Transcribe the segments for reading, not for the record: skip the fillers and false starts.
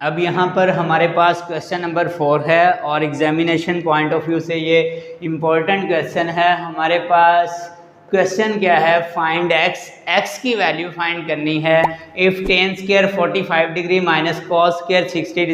अब यहाँ पर हमारे पास क्वेश्चन नंबर 4 है और एग्जामिनेशन पॉइंट ऑफ व्यू से ये इम्पोर्टेंट क्वेश्चन है। हमारे पास क्वेश्चन क्या है, फाइंड x की वैल्यू फाइंड करनी है। If tan square 45 degree minus cos square 60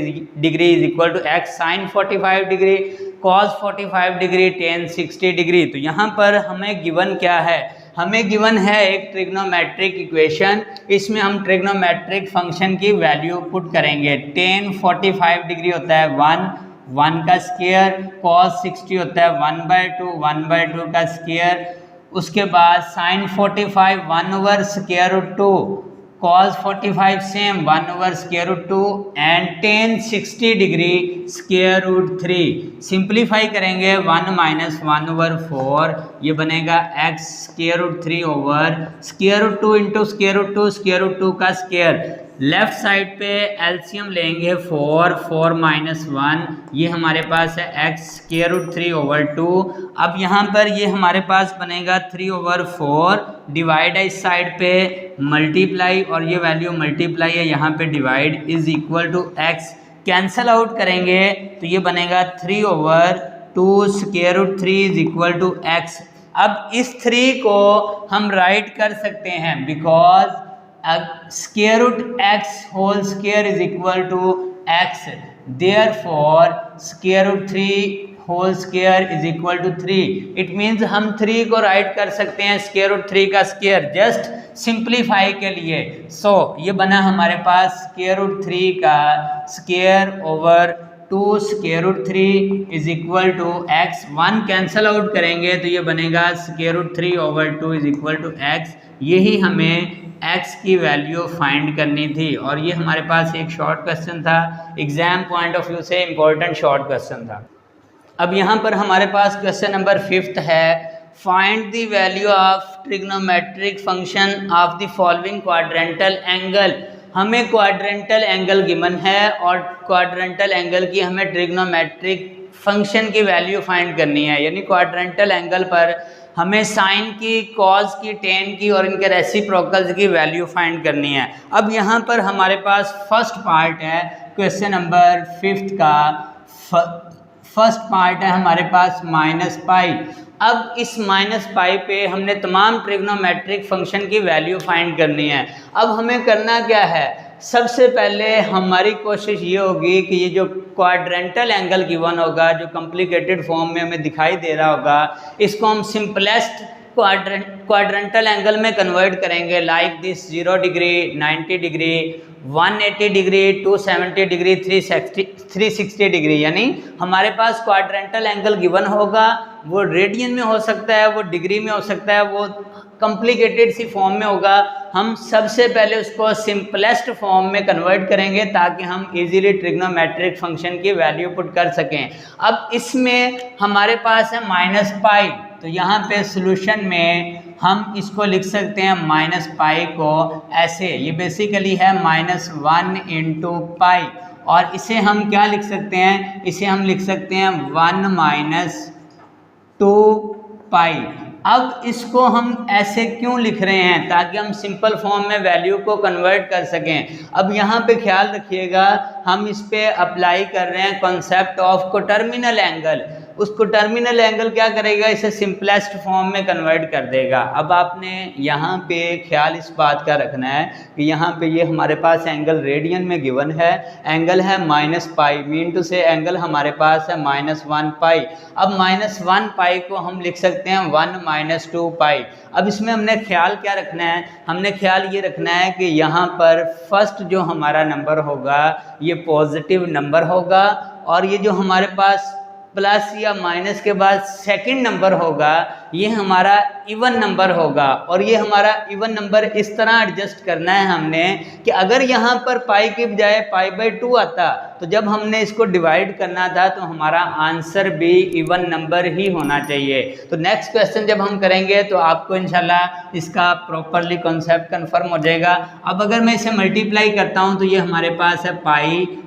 degree is equal to x sin 45 degree cos 45 degree tan 60 degree. तो यहाँ पर हमें गिवन क्या है, हमें गिवन है एक ट्रिग्नोमेट्रिक इक्वेशन। इसमें हम ट्रिग्नोमेट्रिक फंक्शन की वैल्यू पुट करेंगे। tan 45 डिग्री होता है 1 का स्क्वायर, cos 60 होता है 1/2 का स्क्वायर, उसके बाद sin 45 1/√2, cos 45 same 1/√2 and tan 60 degree √3। Simplify करेंगे 1 - 1/4, ये बनेगा x √3 ओवर √2 इंटू √2 का स्क्वायर। लेफ्ट साइड पे एलसीएम लेंगे 4 -1, ये हमारे पास है x √3 ओवर 2। अब यहाँ पर ये हमारे पास बनेगा 3/4, डिवाइड है इस साइड पे, मल्टीप्लाई और ये वैल्यू मल्टीप्लाई है यहाँ पे divide, is equal to x। Cancel out करेंगे तो ये बनेगा 3/2 √3 इज इक्वल टू x। अब इस 3 को हम राइट कर सकते हैं because √x whole square is equal to x, therefore √3 whole square is equal to 3। It means हम 3 को राइट कर सकते हैं √3 का स्क्वायर जस्ट सिंप्लीफाई के लिए। सो ये बना हमारे पास √3 का square over 2 √3 is equal to x। 1 cancel out करेंगे तो ये बनेगा √3 over 2 is equal to x। यही हमें x की वैल्यू फाइंड करनी थी और ये हमारे पास एक शॉर्ट क्वेश्चन था, एग्जाम पॉइंट ऑफ व्यू से इम्पोर्टेंट शॉर्ट क्वेश्चन था। अब यहाँ पर हमारे पास क्वेश्चन नंबर 5 है, find the value of trigonometric function of the following quadrantal angle. हमें क्वाड्रेंटल एंगल गिवन है और क्वाड्रेंटल एंगल की हमें ट्रिग्नोमेट्रिक फंक्शन की वैल्यू फाइंड करनी है। यानी क्वाड्रेंटल एंगल पर हमें साइन की, कॉस की, टेन की और इनके रेसिप्रोकल्स की वैल्यू फाइंड करनी है। अब यहाँ पर हमारे पास फर्स्ट पार्ट है क्वेश्चन नंबर 5 का, फर्स्ट पार्ट है हमारे पास -पाई। अब इस -पाई पे हमने तमाम ट्रिग्नोमेट्रिक फंक्शन की वैल्यू फाइंड करनी है। अब हमें करना क्या है, सबसे पहले हमारी कोशिश ये होगी कि ये जो क्वाड्रेंटल एंगल गिवन होगा, जो कॉम्प्लिकेटेड फॉर्म में हमें दिखाई दे रहा होगा, इसको हम सिंपलेस्ट क्वाड्रेंटल एंगल में कन्वर्ट करेंगे। Like this 0 degree, 90 degree, 180 degree, 270 degree, 360 degree. यानी हमारे पास क्वाड्रेंटल एंगल गिवन होगा, वो रेडियन में हो सकता है, वो डिग्री में हो सकता है, वो कॉम्प्लिकेटेड सी फॉर्म में होगा। हम सबसे पहले उसको सिंपलेस्ट फॉर्म में कन्वर्ट करेंगे ताकि हम इजीली ट्रिग्नोमेट्रिक फंक्शन की वैल्यू पुट कर सकें। अब इसमें हमारे पास है -पाई, तो यहाँ पे सॉल्यूशन में हम इसको लिख सकते हैं -पाई को ऐसे, ये बेसिकली है -1 × पाई। और इसे हम क्या लिख सकते हैं, इसे हम लिख सकते हैं 1 - 2 पाई। अब इसको हम ऐसे क्यों लिख रहे हैं, ताकि हम सिंपल फॉर्म में वैल्यू को कन्वर्ट कर सकें। अब यहाँ पे ख्याल रखिएगा, हम इस पे अप्लाई कर रहे हैं कॉन्सेप्ट ऑफ कोटर्मिनल एंगल। उस कोटर्मिनल एंगल क्या करेगा, इसे सिंपलेस्ट फॉर्म में कन्वर्ट कर देगा। अब आपने यहाँ पे ख्याल इस बात का रखना है कि यहाँ पे ये हमारे पास एंगल रेडियन में गिवन है, एंगल है -पाई, मीन टू से एंगल हमारे पास है -1 पाई। अब -1 पाई को हम लिख सकते हैं 1 - 2 पाई। अब इसमें हमने ख्याल क्या रखना है, हमने ख्याल ये रखना है कि यहाँ पर फर्स्ट जो हमारा नंबर होगा ये पॉजिटिव नंबर होगा और ये जो हमारे पास प्लस या माइनस के बाद सेकंड नंबर होगा ये हमारा इवन नंबर होगा। और ये हमारा इवन नंबर इस तरह एडजस्ट करना है हमने कि अगर यहाँ पर पाई के बजाय π/2 आता तो जब हमने इसको डिवाइड करना था तो हमारा आंसर भी इवन नंबर ही होना चाहिए। तो नेक्स्ट क्वेश्चन जब हम करेंगे तो आपको इंशाल्लाह इसका प्रॉपरली कॉन्सेप्ट कन्फर्म हो जाएगा। अब अगर मैं इसे मल्टीप्लाई करता हूँ तो ये हमारे पास है π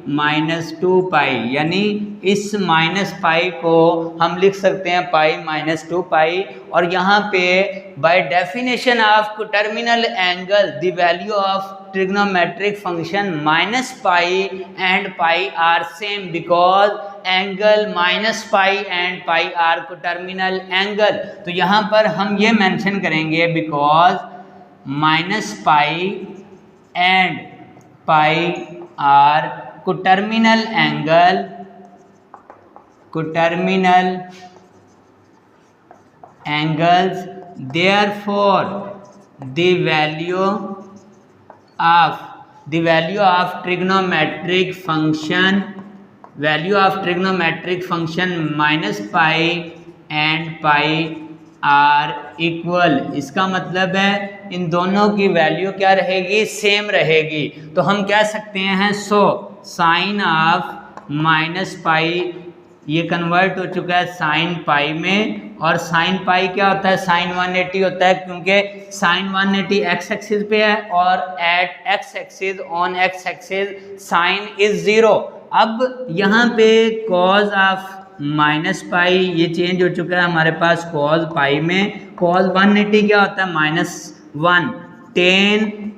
- 2 पाई, यानी इस -पाई को हम लिख सकते हैं π - 2 पाई। और यहाँ पे by definition of terminal angle the value of trigonometric function minus pi and pi are same because angle minus pi and pi are coterminal angle. तो यहाँ पर हम ये मेंशन करेंगे because minus pi and pi are coterminal angle, coterminal angles, therefore the value of trigonometric function minus pi and pi are equal। इसका मतलब है इन दोनों की वैल्यू क्या रहेगी, सेम रहेगी। तो हम कह सकते हैं so sine of minus pi ये कन्वर्ट हो चुका है साइन पाई में, और साइन पाई क्या होता है, साइन 180 होता है, क्योंकि साइन 180 एक्स एक्सिस पे है और at x axis on x axis sine is 0। अब यहाँ पे कॉज ऑफ माइनस पाई ये चेंज हो चुका है हमारे पास कॉज पाई में। कॉज 180 क्या होता है, -1। टेन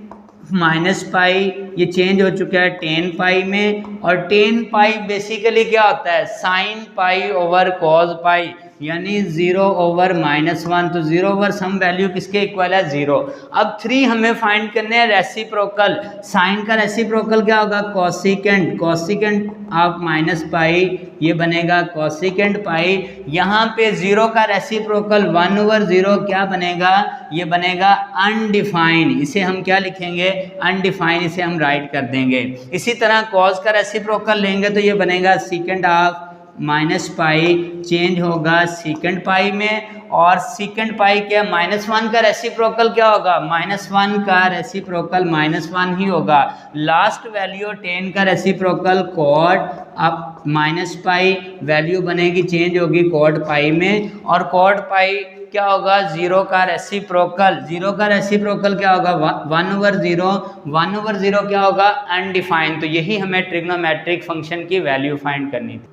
माइनस पाई ये चेंज हो चुका है टेन पाई में, और टेन पाई बेसिकली क्या होता है, साइन पाई ओवर कॉज पाई, यानी 0 ओवर -1। तो 0 ओवर सम वैल्यू किसके इक्वल है, 0। अब 3 हमें फाइंड करने हैं रेसिप्रोकल। साइन का रेसिप्रोकल क्या होगा, cosecant. Cosecant of minus pi ये बनेगा कॉसिकेंट पाई। यहाँ पे 0 का रेसिप्रोकल 1 ओवर 0 क्या बनेगा, ये बनेगा अनडिफाइन। इसे हम क्या लिखेंगे, अनडिफाइन, इसे हम राइट कर देंगे। इसी तरह कॉस का रेसिप्रोकल लेंगे तो ये बनेगा secant of minus pi, change होगा सीकेंट पाई में, और सीकेंट पाई क्या, -1 का रेसिप्रोकल क्या होगा, -1 का रेसिप्रोकल -1 ही होगा। लास्ट वैल्यू 10 का रेसिप्रोकल कॉट, अब माइनस पाई वैल्यू बनेगी चेंज होगी कॉट पाई में, और कॉट पाई क्या होगा, 0 का रेसिप्रोकल। 0 का रेसिप्रोकल क्या होगा, 1 ओवर 0। 1 ओवर 0 क्या होगा, अनडिफाइंड। तो यही हमें ट्रिग्नोमेट्रिक फंक्शन की वैल्यू फाइंड करनी थी।